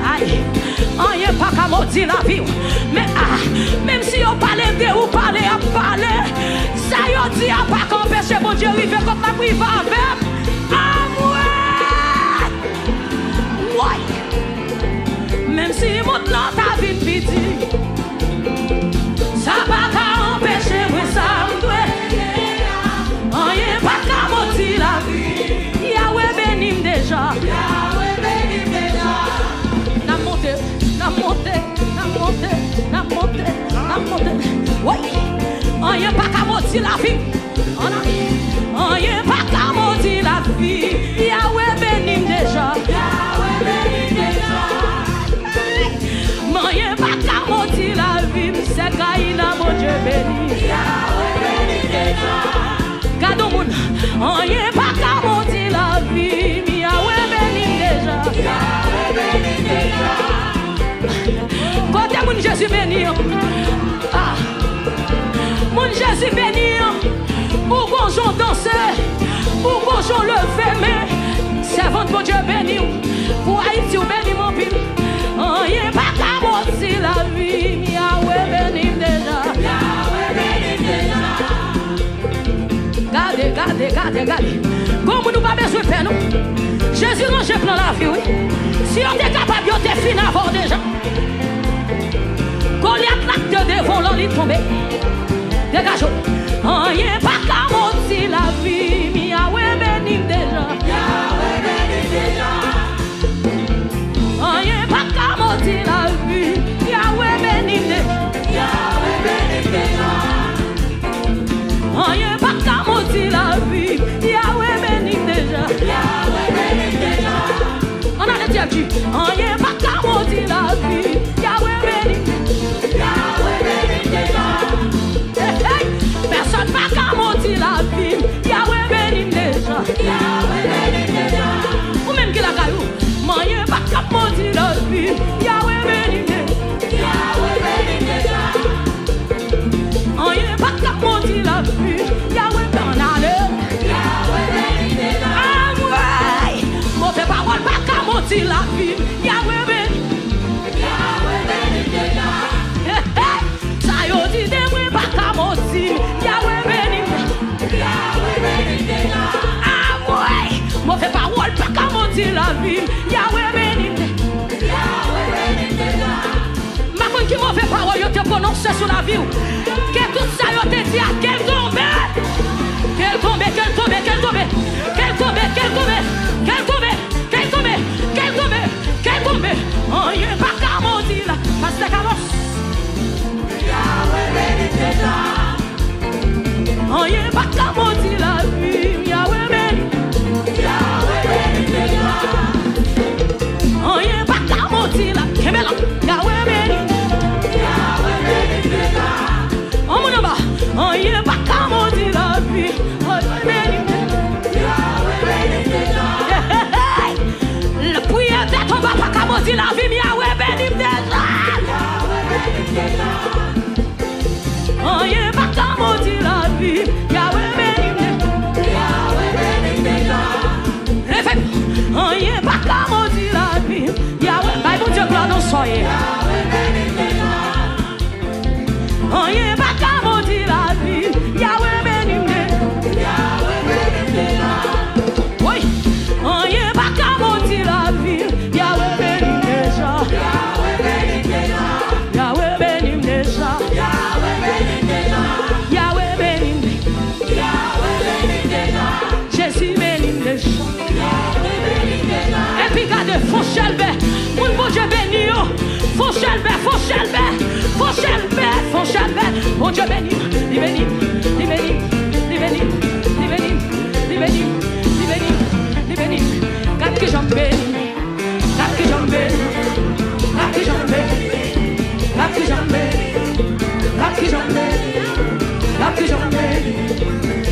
Aïe, on n'y a pas qu'à maudire la vie. Mais même si on parle de ou parler à parler, ça y est dit à pas qu'empêcher mon Dieu arriver comme la prive avec. Ah ouais. Même si mon nom ta vie piti, ça va qu'à empêcher moi ça me doit. On n'y a pas qu'à maudire la vie. Yahweh bénime déjà. Oui, on n'y a pas qu'à maudire la vie. On n'y a pas qu'à maudire la vie. Yahweh bénime déjà. On n'y a pas qu'à maudire la vie. C'est Gaïna, mon Dieu béni. Gardons mon. On n'y a pas qu'à maudire la vie. Yahweh bénime déjà. Côté mon Jésus béni. Ah, mon Jésus béni. Pour qu'on j'en danse, pour qu'on j'en levé, mais servante mon Dieu béni. Pour Haïti ou béni mon pile. Oh, y'a pas qu'à maudire la vie. Yahweh béni déjà. Regardez. Comme nous pas besoin de faire nous. Jésus mange plein la vie, oui. Si on est capable, on est fini avant déjà. Goliath l'acte devant l'on tomber. Dégage. On n'y a pas qu'à maudire la vie. Yahweh bénime déjà. On n'y a pas qu'à maudire la vie. Yahweh bénime déjà. On n'y a pas qu'à maudire la vie. Yahweh bénime déjà. On a déjà dit. On n'y a pas qu'à maudire la vie. Yahweh bénime. Personne n'a qu'à maudire la vie. Yahweh bénime déjà. Ou même qui la caillou. Moi, y'a pas qu'à maudire la vie. Yahweh bénime déjà. On y'a pas qu'à maudire la vie. Yahweh bénime déjà. Ah ouais. Mauvais parole pas qu'à maudire la vie. Yahweh bénime. Ça y'a dit de moi pas qu'à maudire. Yahweh bénime. Ah ouais. Mauvais parole pas qu'à maudire la vie. Yahweh bénime. Ma conne qui mauvais parole yo te prononcé sur la vie. Que tout ça yo te dit à quel tombe. Quel tombe. On y est pas qu'à maudire la. Parce que on y est pas qu'à maudire la vie. Yahweh bénime. On y est pas qu'à maudire la. Kemela. Yahweh bénime. On m'en va. On y est pas qu'à maudire la vie. Yahweh bénime. Le prière d'être on va pas qu'à maudire la vie. Yahweh bénime déjà. On y est pas qu'à maudire la vie. Yahweh bénime. On y est pas qu'à maudire la vie. Yahweh, bah bon Dieu gloire nous soyez. On y est pas qu'à maudire la vie. Yahweh bénime. Oui. On y est pas qu'à maudire la vie. Yahweh bénime déjà. Yahweh bénime déjà. Yahweh bénime. Jésus bénime déjà. Et puis gardez, faut chelber. Mon bon Dieu béni. Faut chelber. Mon Dieu béni. Il bénit. Garde que j'en bénis.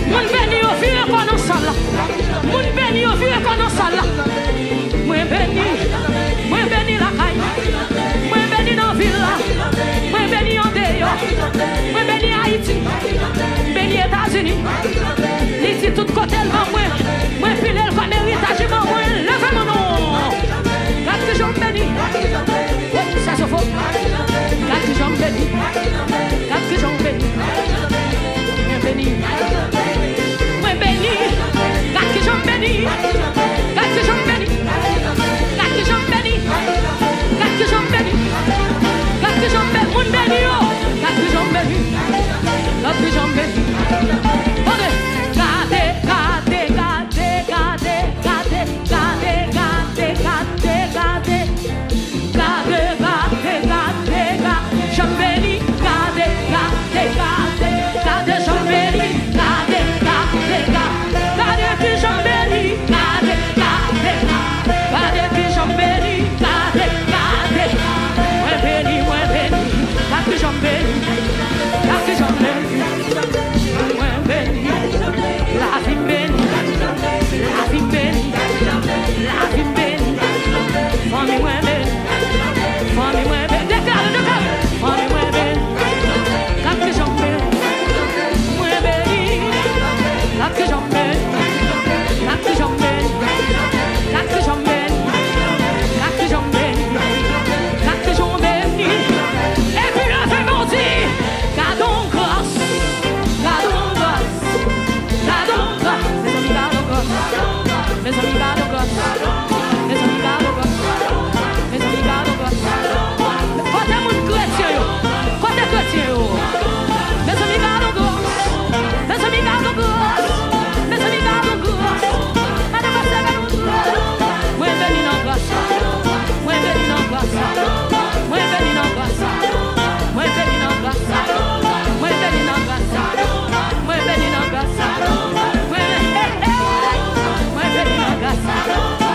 Mon béni au vieux qu'on en salle. Mon béni au vieux qu'on en salle. Moi béni la caille. Moi béni dans la ville. Moi béni en dehors. Moi béni Haïti. Béni États-Unis. Il dit tout côté le moi. Moi pile le comme héritage moi. Levez-moi. famille moi belle, famille moi belle, déclare, famille moi belle, quatre jambes belles, moi belle, quatre jambes belles, quatre jambes belles, quatre jambes belles, quatre jambes belles, quatre jambes belles, et puis le fait qu'on dit, gardons grâce, gardons grâce, gardons grâce, mes amis gardons grâce, mes amis gardons grâce, mes amis gardons grâce, mes amis gardons grâce. Côté mon chrétien yo, côté chrétien yo, mes amis gardons grâce, mes amis gardons grâce, mes amis gardons grâce, madame grâce gardons grâce. Moi béni dans grâce, moi béni dans grâce, moi béni dans grâce, moi béni dans grâce, moi béni dans grâce, moi béni dans grâce, moi béni dans grâce,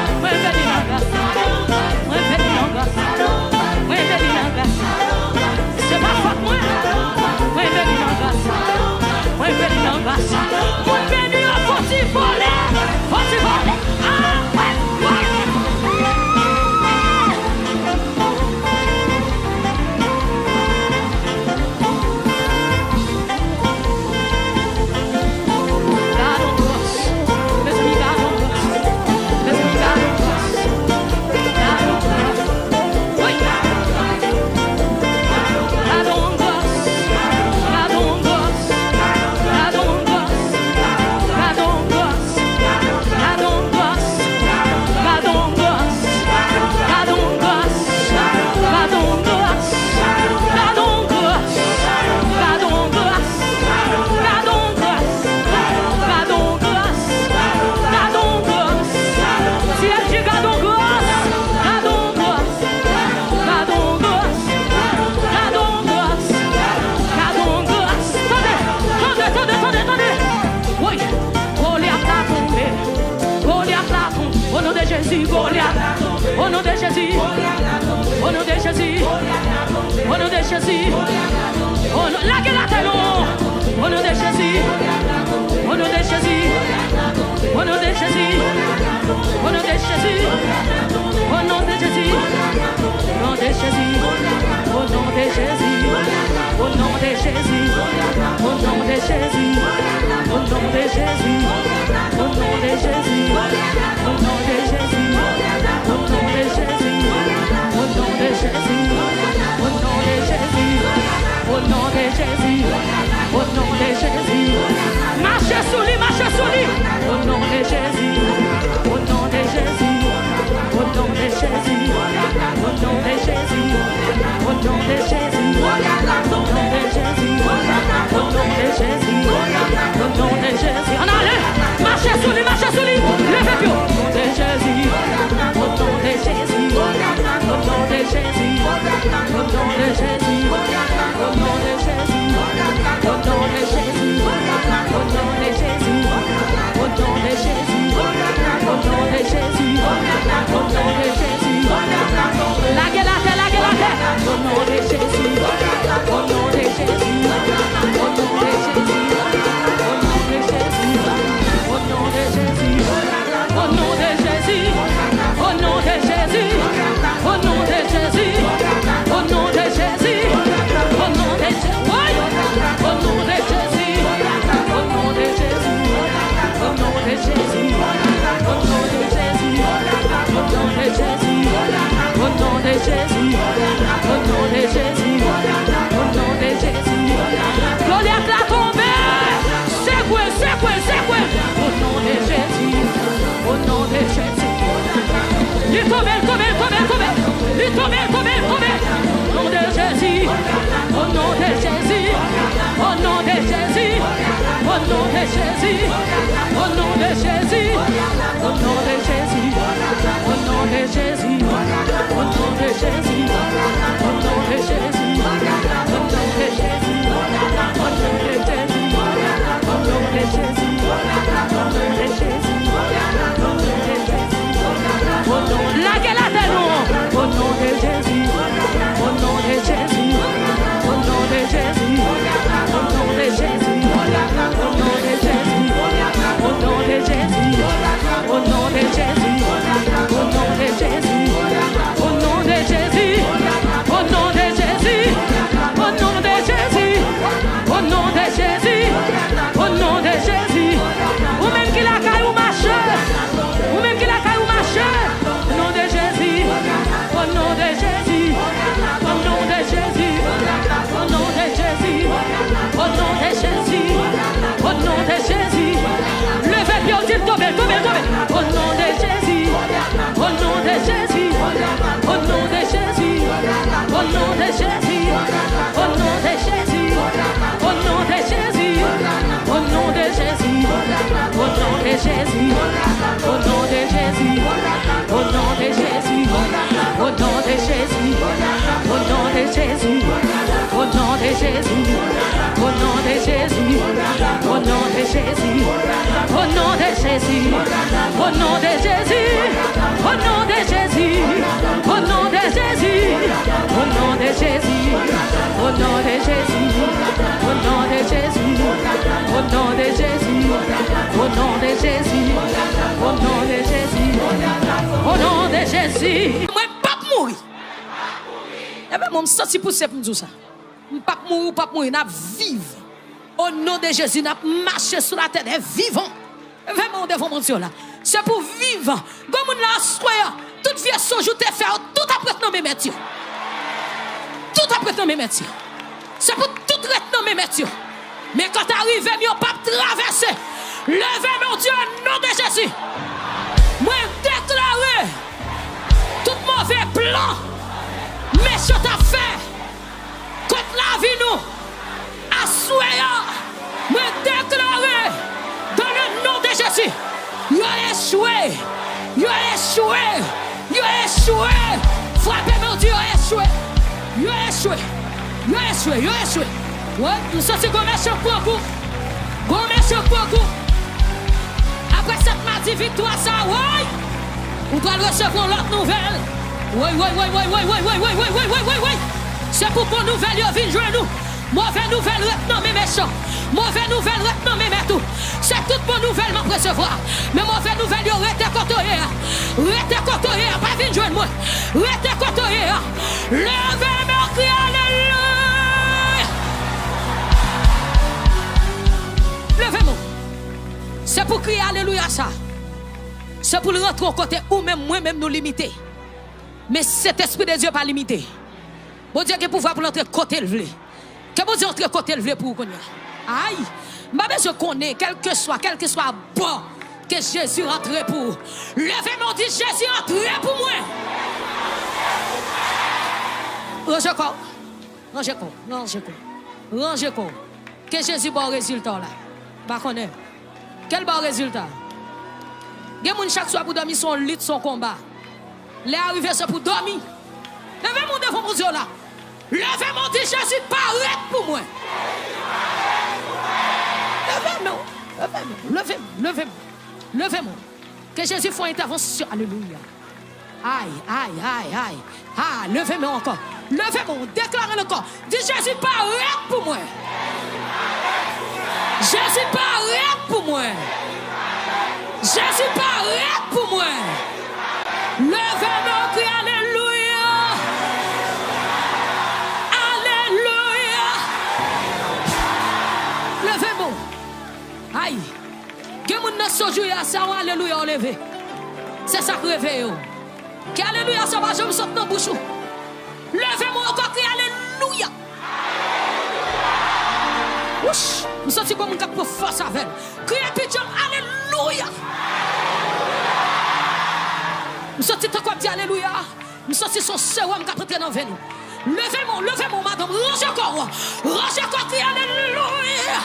moi béni dans grâce, moi béni dans grâce, moi béni dans grâce. C'est pas faute moi, moi béni dans grâce, moi béni dans grâce, moi béni à faut-il voler, faut-il voler. Au nom de Jésus, au nom de Jésus, au nom de Jésus, laguez la tête, au nom de Jésus, au nom de Jésus, au nom de Jésus, au nom de Jésus, au nom de Jésus, au nom de Jésus, au nom de Jésus, au nom de Jésus, au nom de Jésus, au nom de Jésus, au nom de Jésus, au nom de Jésus. Au nom de Jésus, au nom de Jésus, au nom de Jésus, au nom de Jésus, au nom de Jésus, marchez sous lui, au nom de Jésus, au nom de Jésus, au nom de Jésus, au nom de Jésus, au nom de Jésus, au nom de Jésus, au nom de Jésus, au nom de Jésus, en allez, marchez sous lui, levez plus, au nom de Jésus. Au nom de Jésus, au nom de Jésus, au nom de Jésus, au nom de Jésus, au nom de Jésus, au nom de Jésus, au nom de Jésus, au nom de Jésus, au nom de Jésus, laguez la tête, au nom de Jésus, au nom de Jésus, au nom de Jésus, au nom de Jésus, au nom de Jésus, au nom de Jésus. Au nom de Jésus, au nom de Jésus, au nom de Jésus, au nom de Jésus, au nom de Jésus, au nom de Jésus, au nom de Jésus, au nom de Jésus, au nom de Jésus, au nom de Jésus, au nom de Jésus, au nom de Jésus, Goliath l'a tombé, c'est quoi, au nom de Jésus, au nom de Jésus. Il tombe, il tombe, au nom de Jésus, au nom de Jésus, au nom de Jésus, au nom de Jésus, au nom de Jésus, au nom de Jésus, au nom de Jésus, au nom de Jésus, au nom de Jésus, au nom de Jésus, au nom de Jésus, au nom de Jésus, laguez la tête, au nom de Jésus, au nom de Jésus, au nom de Jésus, au nom de Jésus, au nom de Jésus, au nom de Jésus, au nom de Jésus, Jésus, au nom de Jésus, au nom de Jésus, au nom de Jésus, au nom de Jésus, au nom de Jésus, au nom de Jésus, au nom de Jésus, au nom de Jésus, au nom de Jésus, au nom de Jésus. Moi pas mourir. Et bien, mon senti pousser pour me dire ça. Pas mourir, pas mourir, n'a vivre. Au nom de Jésus, n'a marcher sur la terre, vivant. Vraiment, devant mon Dieu là. C'est pour vivre. Comme on l'a soya, toute vie son jour te faire, tout après dans mes métiers. Tout après dans mes métiers. C'est pour tout rester dans mes métiers. Mais quand t'arrives, il n'y a pas traverser. Levez mon Dieu au nom de Jésus. Moi, déclarer tout mauvais plan, méchant affaire, contre la vie nous, à soya, moi, déclarer dans le nom de Jésus. Yo échoué. Yo échoué. Yo échoué. Frappez mon Dieu, yo échoué. Yo échoué. Yo échoué. Yo échoué. Ouais, nous sommes sur le méchant pour vous. Bon méchant pour vous. Après cette mardi victoire, ça, ouais. Vous pouvez recevoir l'autre nouvelle. Oui. C'est pour bonne nouvelle, yo vient jouer nous. Mauvaise nouvelle, retenant mes méchants. Mauvaise nouvelle, retenant mes métaux. C'est toute bonne nouvelle, m'en recevoir. Mais mauvaise nouvelle, yo rete kotoye. Rete kotoye, pas vin joindre moi. Rete kotoye. Levez-moi, crie alléluia. Levez-moi. C'est pour crier alléluia ça. C'est pour le rentrer au côté ou même moi-même nous limiter. Mais cet esprit de Dieu pas limité. Bon Dieu qui pouvoir pour l'entrer côté le vle. Que bon Dieu entre côté le vle pour connaître. Aïe, je connais quel que soit bon que Jésus rentre pour. Levez-moi, dit Jésus rentre pour moi. Rangez corps. Rangez corps. Que Jésus bon résultat là. Pas connaître. Quel bon résultat? Gen moun chaque soir pour dormir son lit son combat. Les arrivés c'est pour dormir. Levez-moi devant mon Dieu là. Levez-moi, dit Jésus paraît pour moi. Levez-moi. Que Jésus fasse une intervention. Alléluia. Aïe. Ah, levez-moi encore. Levez-moi, déclarez encore. Dis Jésus paraît pour moi. Jésus paraît pour moi. Jésus paraît pour moi. Levez-moi, crie alléluia. Alléluia. Levez-moi. Aïe. Que mon nom soit joué à ça, alléluia, levé. C'est ça que réveille. Que alléluia, ça va, je me saute dans la bouche. Levez-moi encore, crie alléluia. Ouch, je me sens comme un cap pour force avec elle. Criez pigeon, alléluia. Je me sens comme dire alléluia. Je me sens son sérum qui a entré dans le venin. Levez-moi, madame. Rangez encore, criez alléluia.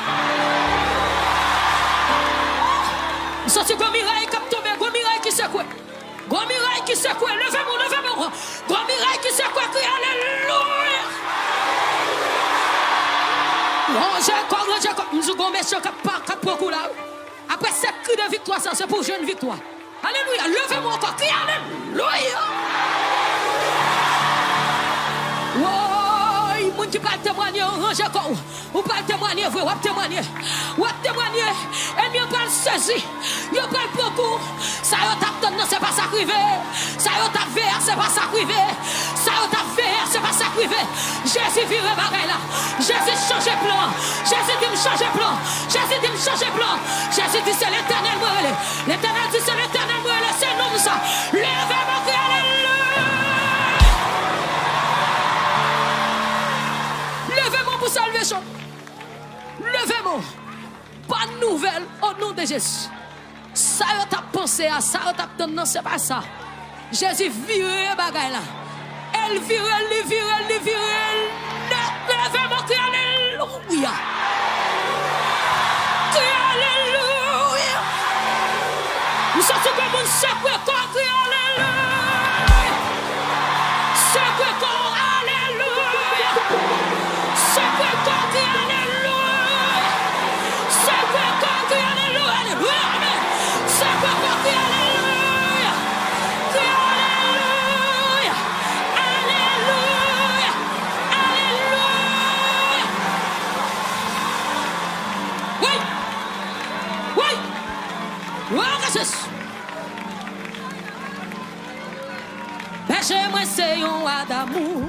Je me sens comme un miraille qui a tombé, un miraille qui secoue. Un miraille qui secoue. Levez-moi. Un miraille qui secoue, criez alléluia. Rangez encore. Nous avons un méchant qui a beaucoup là. Après cette cri de victoire, ça c'est pour jeune victoire. Alléluia. Levez-moi encore. Criez alléluia. Oh, il y a des gens qui parlent témoigner. Rangez encore. Ou pas témoigner, vous témoigner. Et mieux pas saisi. Vous parlez beaucoup. Ça y est, non, c'est pas ça privé. Ça y est, VR, c'est pas ça privé. Ça y est, VR, c'est pas ça privé. Jésus vire bagaille là. Jésus change plan. Jésus dit me changer plan. Jésus dit me changer plan. Jésus dit c'est l'éternel brûlé. L'éternel dit c'est l'éternel brûlé. C'est non ça. Levez-moi, alléluia. Levez-moi pour salvation. Levez-moi. Pas de nouvelles au nom de Jésus. Ça y est, pensé à ça, non, c'est pas ça. Jésus vire bagaille là. Elle vire. Levez-moi, crie alléluia. Crie alléluia. Nous sommes comme un secoué corps, crie alléluia. Secoué corps, alléluia. Secoué corps, crie alléluia. Secoué corps, crie alléluia. J'aimerais c'est un roi d'amour.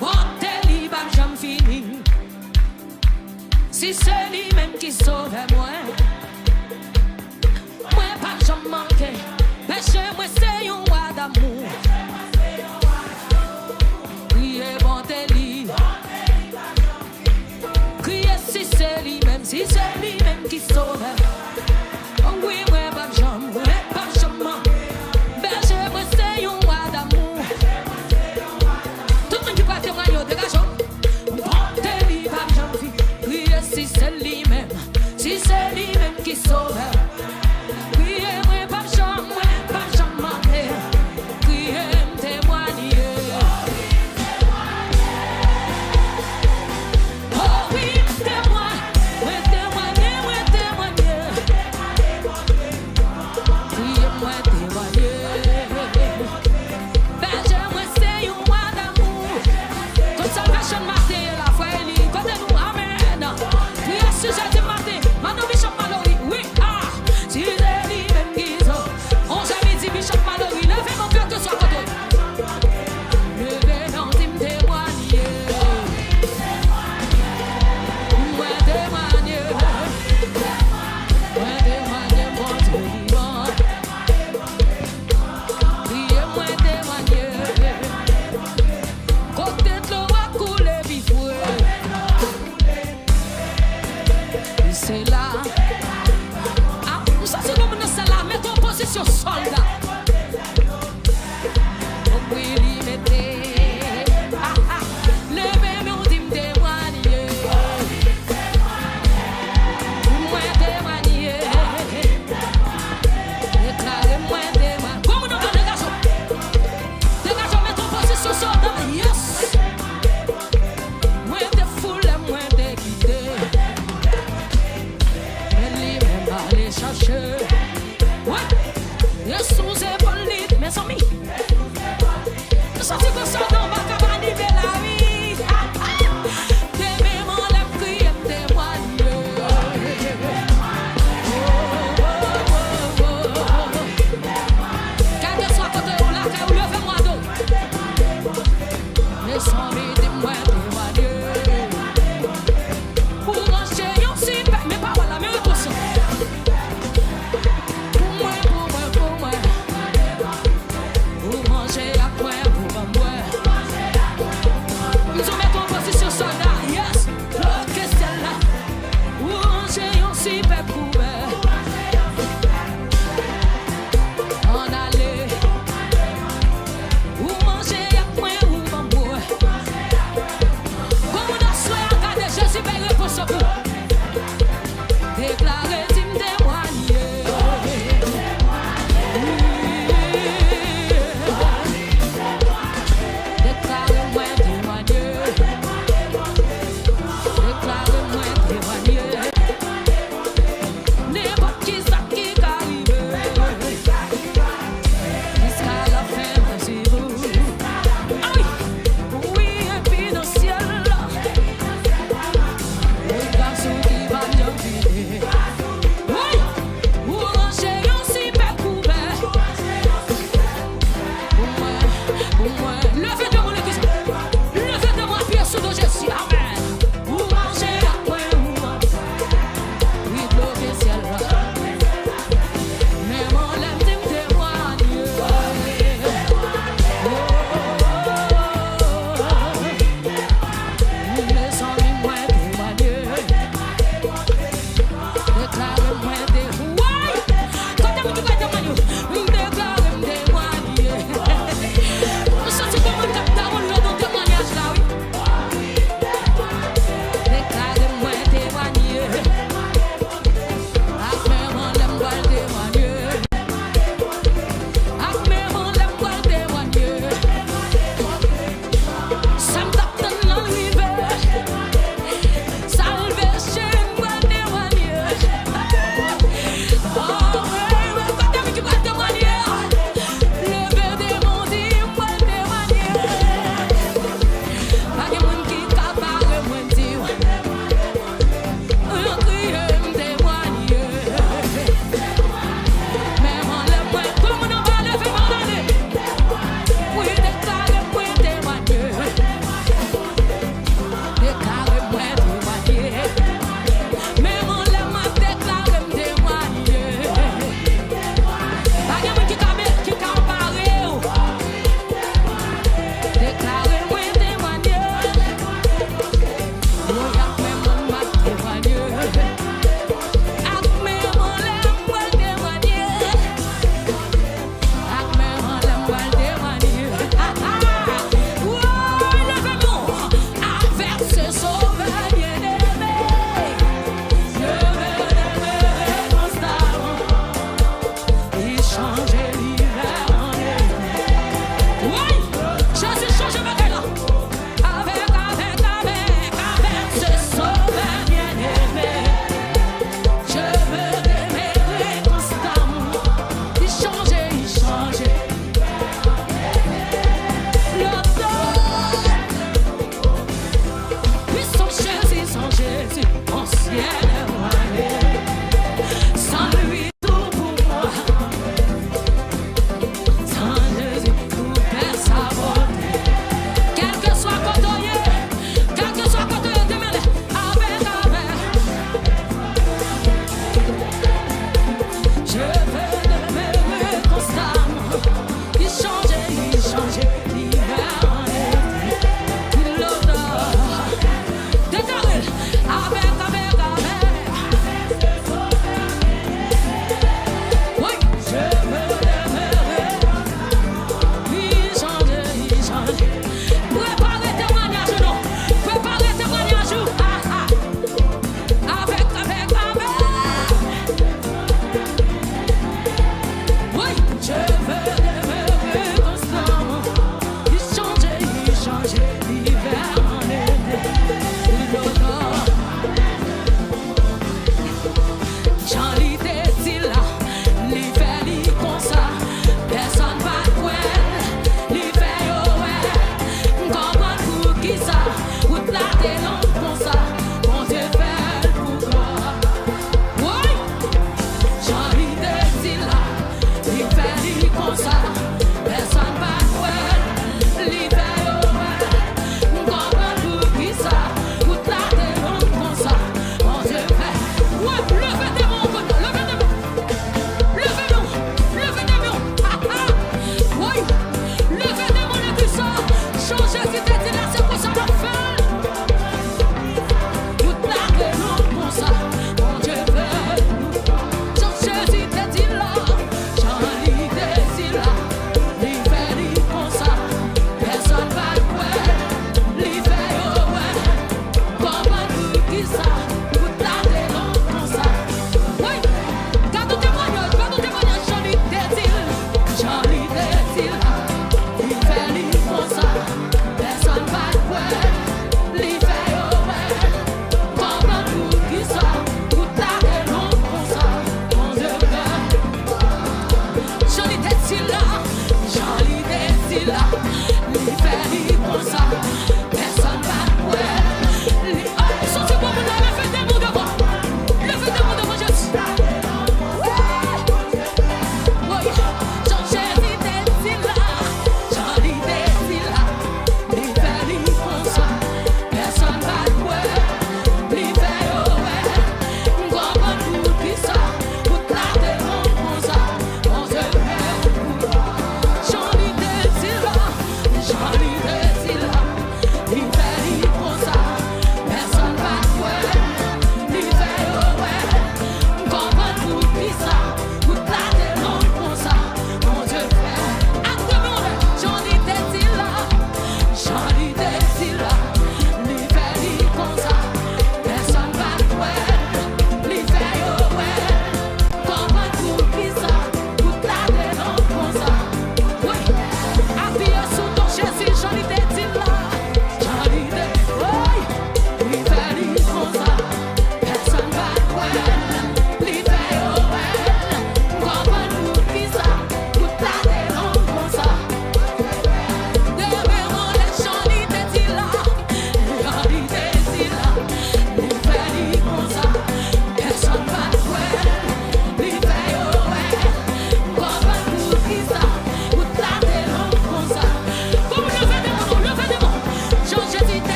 Bonté li pas jamais fini. Si c'est lui même qui sauve moi, moi pas jamais manqué. Mais j'aimerais c'est un roi d'amour. Criez bonté li. Criez si c'est lui même, si c'est lui même qui sauve. Oh oui, moi pas jamais, moi pas jamais manqué. J'aimerais c'est un roi d'amour. Tout le monde qui peut témoigner de gâchon. Bonté li pas jamais fini. Criez si c'est lui même, si c'est lui même qui sauve. Criez moi pas jamais manqué. Criez témoigner. Oh oui, témoigner, témoigner. Criez moi témoigner. Salvation matin, la foi est libre. Côté nous, amen. Oui, si j'ai dit matin, maintenant Bishop Mallory, oui, ah. Si j'ai dit même qu'ils ont, on jamais dit Bishop Mallory, levez mon cœur que soit côté. Levez mon team témoigner. Moi témoigner. Moi témoigner, mon Dieu vivant. Priez moi témoigner. Côté de l'eau. C'est là. Ah, nous sommes comme nous sommes là, mettons en position soldat. On peut y mettre. Ah ah, levez mon team témoigner. Moi témoigner. Déclarez-moi témoigner. Comme nous avons des garçons. Des garçons mettons en position soldat. Yes. Moi des foules, moi des guidés. Allez chercher. Ouais. Sous épaule, mes amis. Nous sommes comme ça dans ma cabane de la vie. T'aimes mon lèvre, crier, témoigner. Quand tu sois côté ou là, quand levez-moi dos. Mes amis, dis-moi témoigner. Pour ranger, on s'y paie, mais pas voilà, mais attention.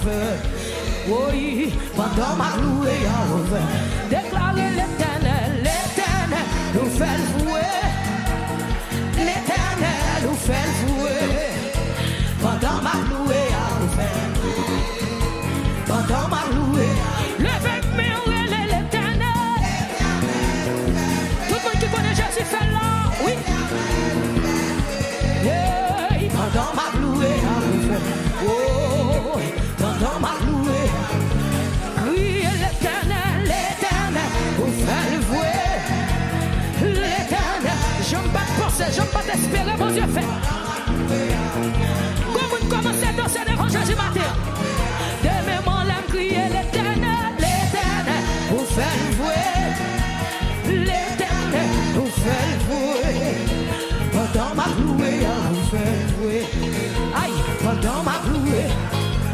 ouvert. Oui, pendant ma loué a ouvert. Déclarer l'éternel nous fait le vouer. L'éternel nous fait le vouer. Pendant ma loué a ouvert. Pendant ma loué. Levez-moi l'éternel. Tout le monde qui connaît Jésus fait là. Oui. Yeah. Pendant ma loué a ouvert. Oh, pendant ma loué. Oui, l'éternel, vous fait le vouer. L'éternel, j'aime pas te penser, j'aime pas t'espérer, mon Dieu fait. Comment vous commencez à danser devant Jésus matin? Demain, mon âme crie l'éternel, vous fait le vouer. L'éternel, vous fait le vouer. Pendant ma louée, vous fait le vouer. Aïe, pendant ma louée.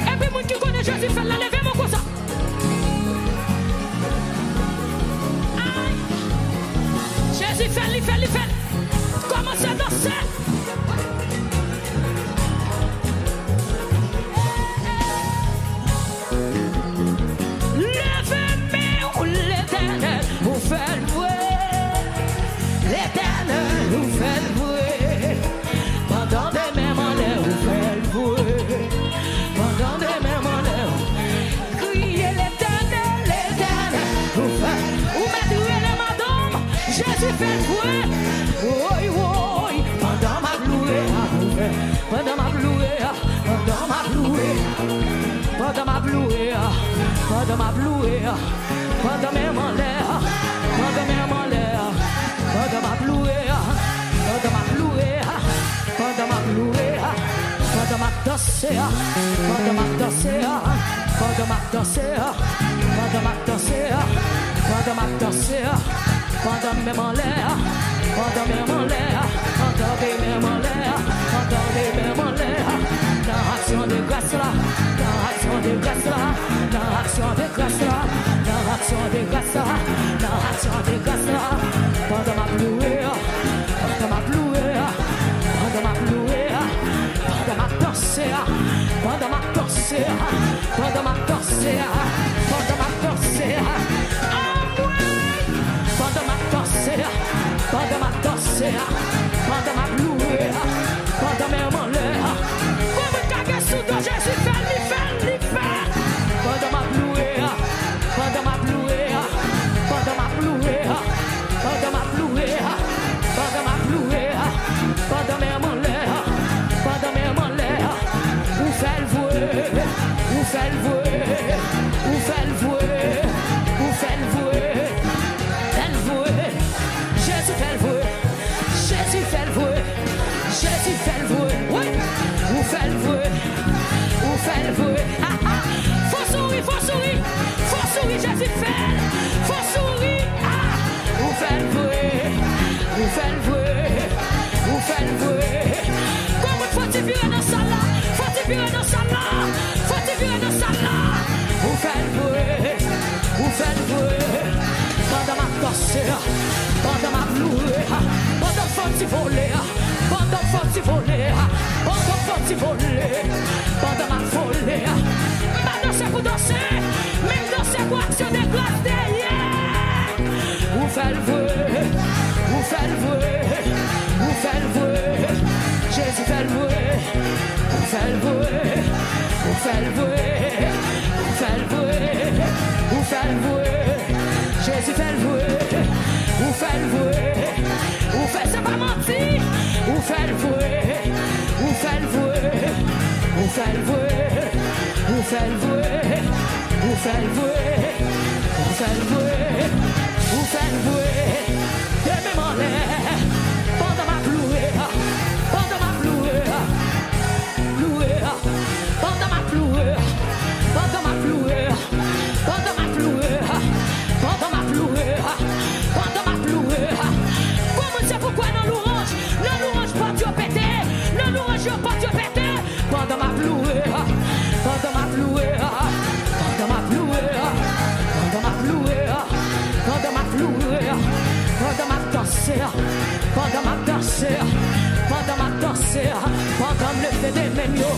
Et puis, moi qui connais Jésus fait la lever mon comme ça. Jésus fait, il fait. Commencez à danser. Levez-moi l'éternel, vous fait le vouer. L'éternel, vous fait le vouer. Pendant des mêmes en l'air, vous fait le vouer. Pendant des mêmes en l'air, criez l'éternel, vous fait. Vous mettez les madame, Jésus fait le vouer. Oui, oui, pendant ma louée, pendant ma louée, pendant ma louée, pendant ma louée, pendant ma louée, pendant mes en l'air, pendant mes en l'air, pendant ma louée, pendant ma louée, pendant ma louée, pendant ma danser, pendant ma danser, pendant ma danser, pendant ma danser, pendant ma danser, pendant mes en l'air, pendant mes en l'air, pendant mes en l'air, pendant mes en l'air, dans l'action de grâce là, dans l'action de grâce là, dans l'action de grâce là, dans l'action de grâce là, dans l'action de grâce là, pendant ma louée, pendant ma louée, pendant ma louée, pendant ma danser, pendant ma danser, pendant ma danser, pendant ma danser, pendant ma danser, pendant ma danser, pendant ma louée, pendant mes malheurs, comme un caguet sous toi, Jésus fait, pendant ma louée, pendant ma louée, pendant ma louée, pendant ma louée, pendant ma louée, pendant mes malheurs, pendant mes malheurs, vous faites le vouer, vous faites le vouer, vous faites le vouer, vous faites le vouer. Jésus fait le vouer, Jésus fait le vouer, Jésus fait le vouer, oui, vous faites le vouer, vous faites le vouer, faut sourire, Jésus fait, faut sourire, vous faites le vouer, vous faites le vouer, vous faites le vouer, comment faut-il virer dans ça là, faut-il virer dans ça là, faut-il virer dans ça là, vous faites le vouer, vous faites le vouer, pendant ma danser, pendant ma louée, pendant faut-il voler, pendant faut-il voler, pendant faut-il voler, pendant ma folie, ma danse pour danser, même danser pour action de grâce derrière. Vous faites le vouer, vous faites le vouer, vous faites le vouer, Jésus fait le vouer, vous faites le vouer, vous faites le vouer, vous faites le vouer, vous faites le vouer. Jésus fait le vouer, vous faites le vouer, vous faites, c'est pas mentir, vous faites le vouer, vous faites le vouer, vous faites le vouer, vous faites le vouer, vous faites le vouer, vous faites le vouer, vous faites le vouer, de même en l'air, pendant ma louée, pendant ma louée, louée, pendant ma louée, pendant ma louée, pendant ma louée. Pendant ma plouée, comment c'est pourquoi dans l'orange pas Dieu pété, dans l'orange pas Dieu pété, pendant ma plouée, pendant ma plouée, pendant ma plouée, pendant ma plouée, pendant ma plouée, pendant ma danser, pendant ma danser, pendant ma danser, pendant me lever des menus,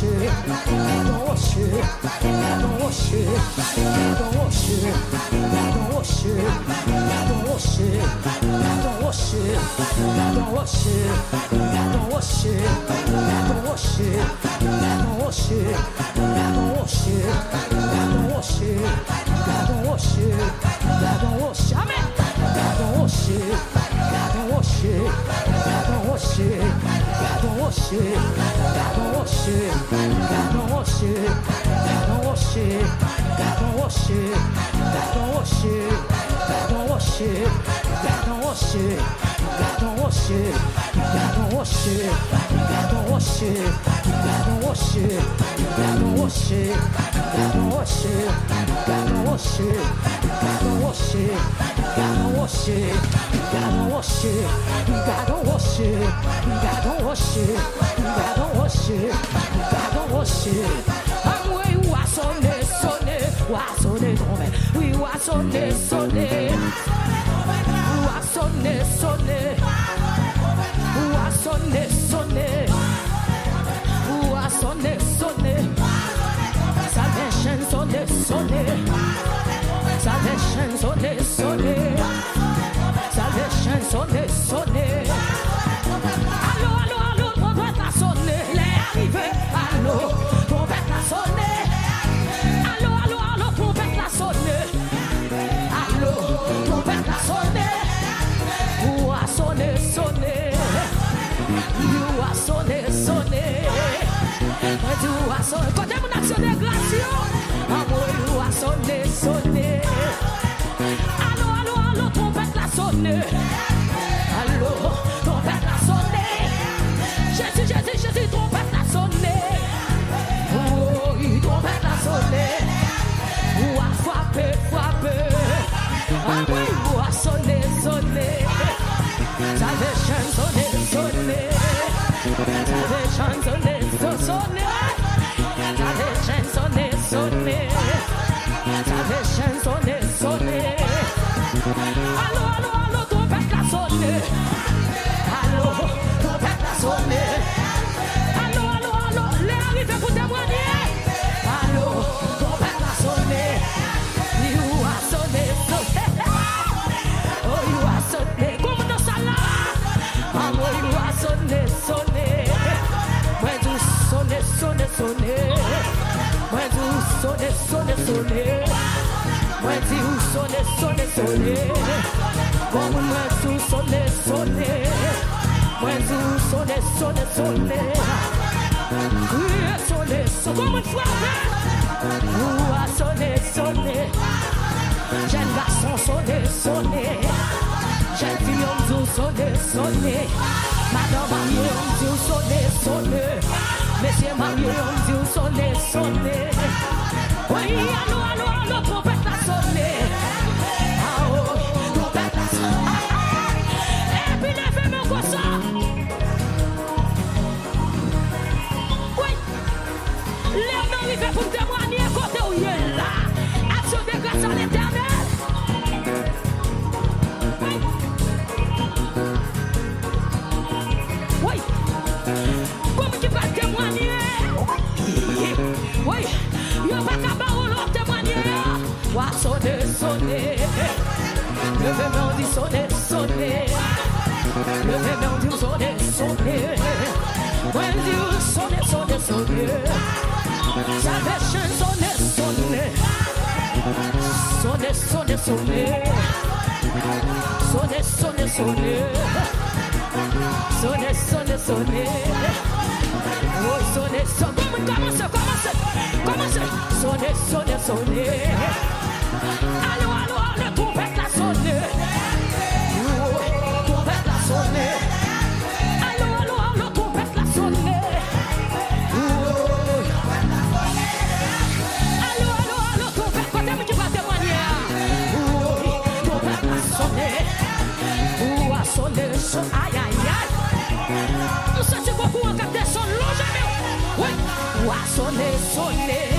Sonner, sonner,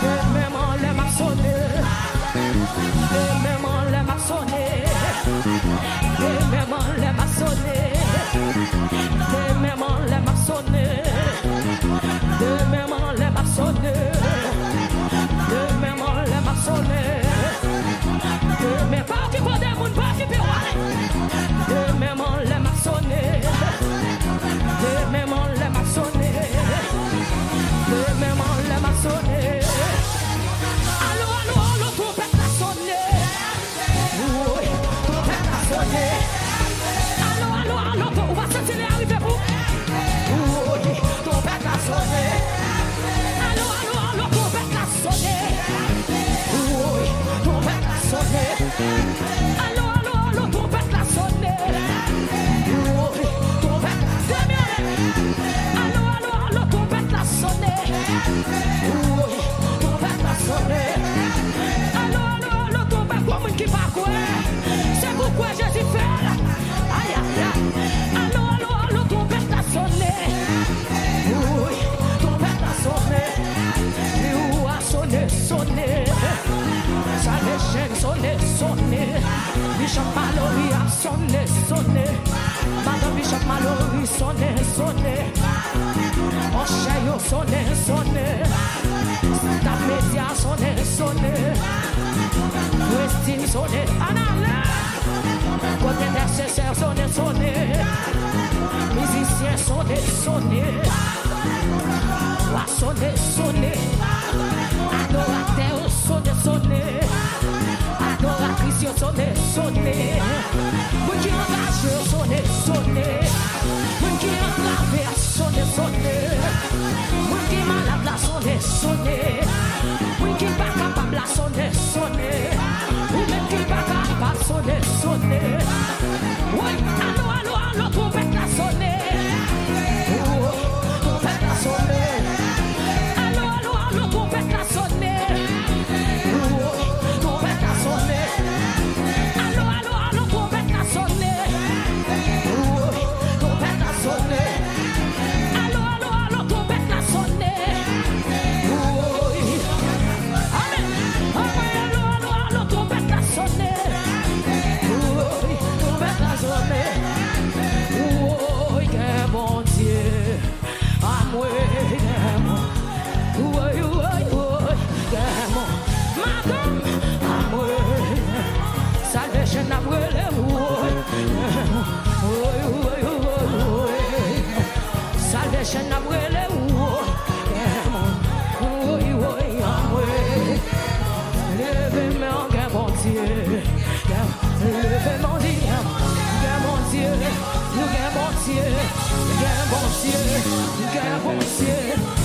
que même en Allô, allô, allô, trompette la sonne. Oui, trompette. Allô, allô, allô, trompette la sonne. Oui, trompette la sonne. Allô, allô, allô, trompette pour moi qui va quoi. C'est pourquoi Jésus fait. Aïe, aïe, aïe. Allô, allô, allô, trompette la sonne. Oui, trompette la sonne. You a sonné, sonné. Ça les chaînes sonné, sonné. Bishop Mallory a sonné, sonné. Madame Bishop Mallory sonné, sonné. Ocheyo sonné, sonné. Staff Media sonné, sonné. Christine sonné, Anale. Côté intercesseur sonné, sonné. Musicien sonné, sonné. Sonné, sonné. Adorateur sonné, sonné. Adoratrice sonné, sonné. Moun qui engage sonné, sonné. Moun qui entravé sonné, sonné. Moun qui malade la sonné, sonné. Moun qui pas capable la sonné, sonné. Ou même qui pas capable sonné, sonné. Oui, allô, allô, allô, trompette la sonné. Trompette la sonné. Salvation of will levez mon Dieu, levez mon Dieu, mon Dieu, mon Dieu, mon Dieu, mon Dieu,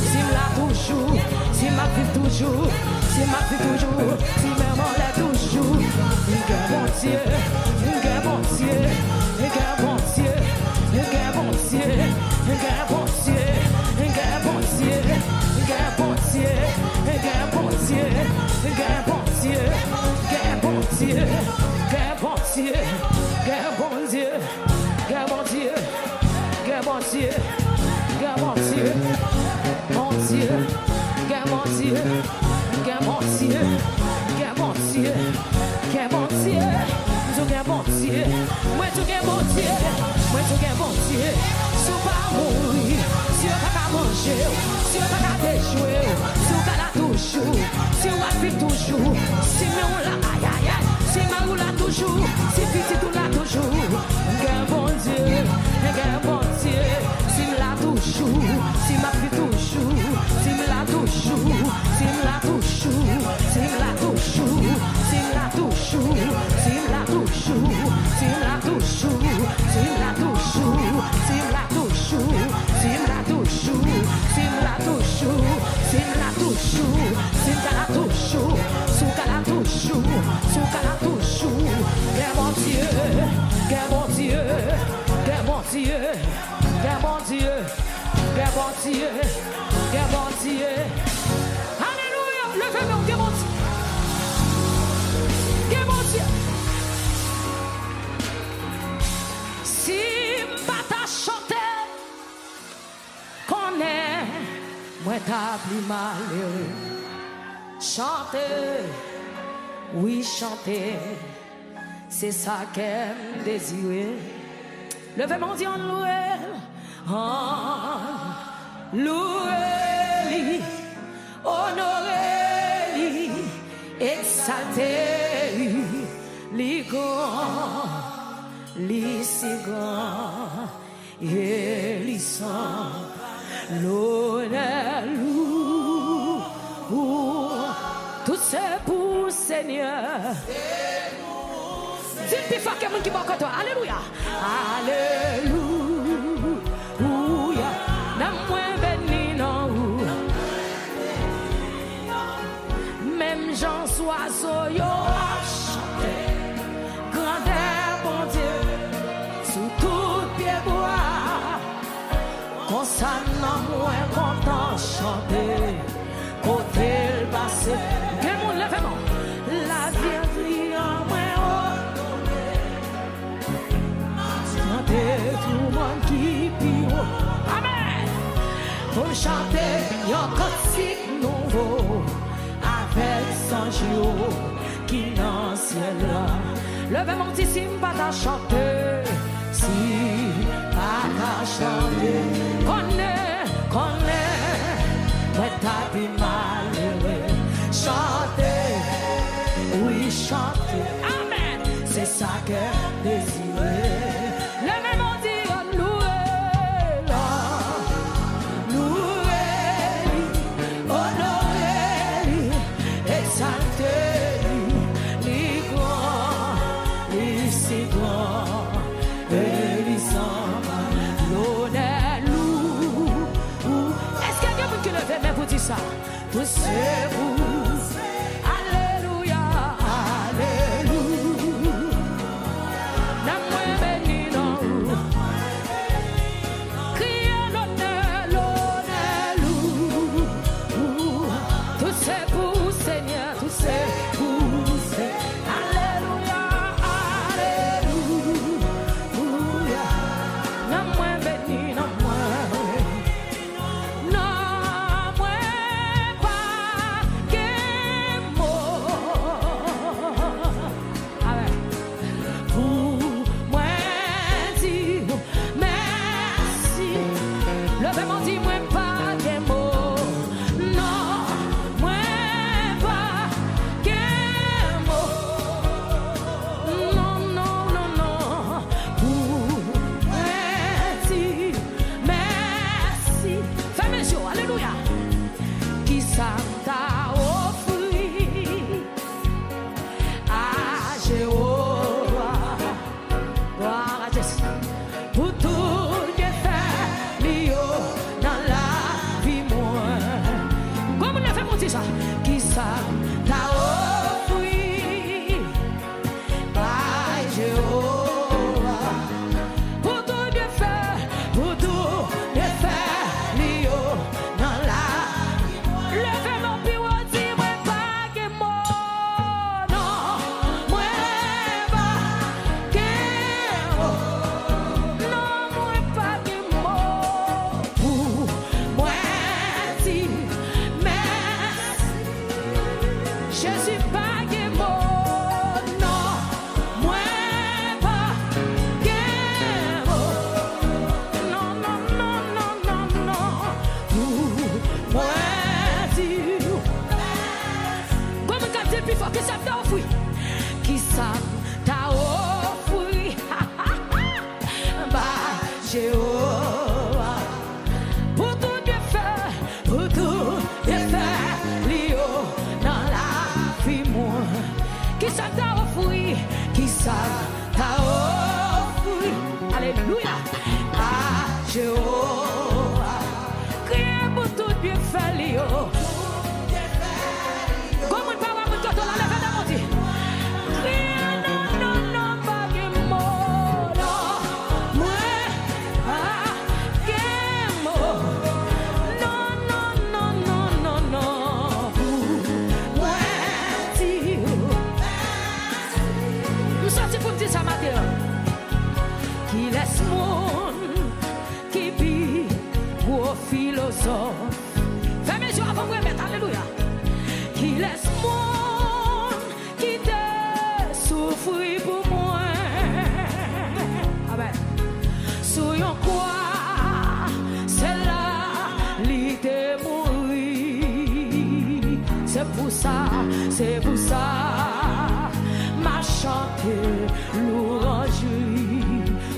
si la toujours, si ma vie toujours, si ma vie toujours, si maman l'a toujours, mon Dieu, mon Dieu, mon Dieu, mon Dieu, bon Dieu, bon Dieu, bon Dieu, bon Dieu, bon Dieu, bon Dieu, bon Dieu, bon Dieu, bon Dieu, bon Dieu, bon Dieu, bon Dieu, bon Dieu, bon Dieu, bon Dieu, bon Dieu, bon Dieu, moi tout bon Dieu, moi tout bon Dieu, sous pas mourir, si on pas manger, si on pas déjouer, si on pas toujours, si on va vivre toujours, si on la aïe aïe aïe, si on la toujours, si petit tout la toujours, bon Dieu, bon Dieu, si on la toujours, si ma vie toujours, si on la toujours, si on la toujours, si on la toujours, si on la toujours, si on la toujours, si on la toujours, si on la toujours, si on la toujours, si on la toujours, si on la toujours, si on la toujours, si on la toujours, si on la toujours, si on la toujours, mon Dieu, mon Dieu, mon Dieu, mon Dieu, mon Dieu, mon Dieu. Alléluia, levez-moi, mon Dieu. Mon Dieu. Si m'bata chanter, connaît, moi t'as plus malheureux. Chanter, oui chanter, c'est ça qu'aime désirer. Levez mon Dieu en louer, louer, honorer, exalter, li grand, li si grand, et li sans l'honneur, tout c'est pour Seigneur. Dis plus fort que mon qui bat toi. Alléluia. Alléluia. N'a moins béni non. Même Jean oiseau yo a chanté. ça n'a moins content chanter. Côté le passé. Quel monde lève-moi. La vie en moins ordonnée. Chantez tout le monde qui pire. Amen. Pour chanter un cantique nouveau. Avec son jour qui dans le ciel là. Levez mon petit si pas à chanter. Si pas à chanter. Connais, mais t'as pu malheureux. Chanter, oui chanter. Amen. C'est ça que désiré. Levez mon petit ça, tout c'est vous. Alléluia, Alléluia. N'a-moi béni dans vous. Criez l'honneur, tout c'est vous, Seigneur, tout c'est vous. Alléluia, Alléluia. N'a-moi béni, n'a-moi. Qui ça t'a offert par Jéhovah pour tout bien faire, Lio dans la levez mon pied, dis-moi pas que moi non, moi pas que moi non, moi pas que moi pour moi dis Jésus pas que moi, non, moi pas que moi, non, non, non, non, non, non, moi dis, comme quand t'es plus fort, qui ça t'a offert, qui ça t'a offert, bah Jéhovah, pour tout bien faire, Lio dans la qui ça t'a offert, qui ça t'a offert, alléluia, ah Jéhovah, criez pour tout bien fait, Lio, comment pas voir mon toto, la lèvre de mon Dieu, criez non, non, non, pas que moi, non, moi, pas que moi, non, non, non, non, non, non, sorti pour me dire ça matin. Qui laisse mon qui vit pour philosophe. Fais mes yeux avant de mettre, alléluia. Qui laisse mon qui te souffre pour moi. Amen. Soyons quoi, c'est là, l'idée mourir. C'est pour ça. Ma chanter louange,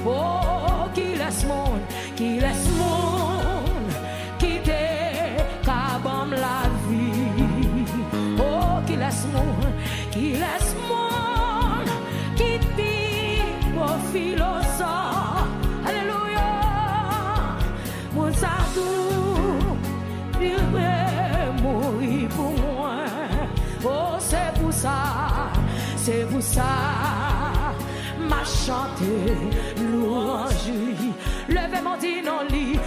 oh qui laisse mon, quitter cabam la vie, oh qui laisse mon, quitter mon philosophe, alléluia, mon sadou, il veut mourir pour moi, oh c'est pour ça, m'a chanté louange. Levez mon dit non lit,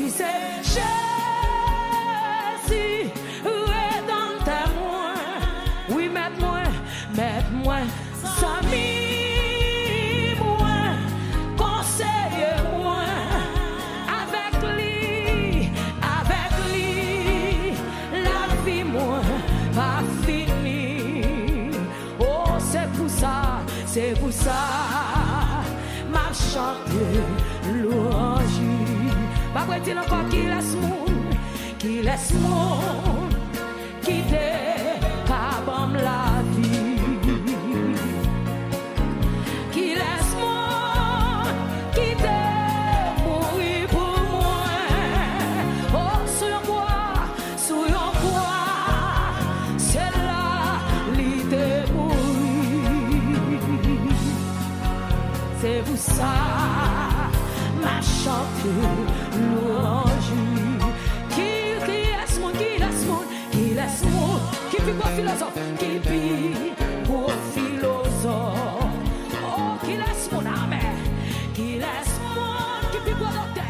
c'est Jésus, rédempteur-moi. Oui, mettez-moi, Sami-moi, conseillez-moi. Avec lui, la vie, moi, va finir. Oh, c'est pour ça, m'a chanté louange. Pas quoi dire encore qui laisse mon, quitter cabam la vie. Qui laisse mon, quitter mourir pour moi. Oh, sous yon bois, c'est là l'idée mourir. C'est pour ça, m'a chanté louange. Qui laisse mon, qui puis quoi philosophe, qui puis quoi philosophe. Oh, qui laisse mon âme, qui laisse mon, qui puis quoi docteur.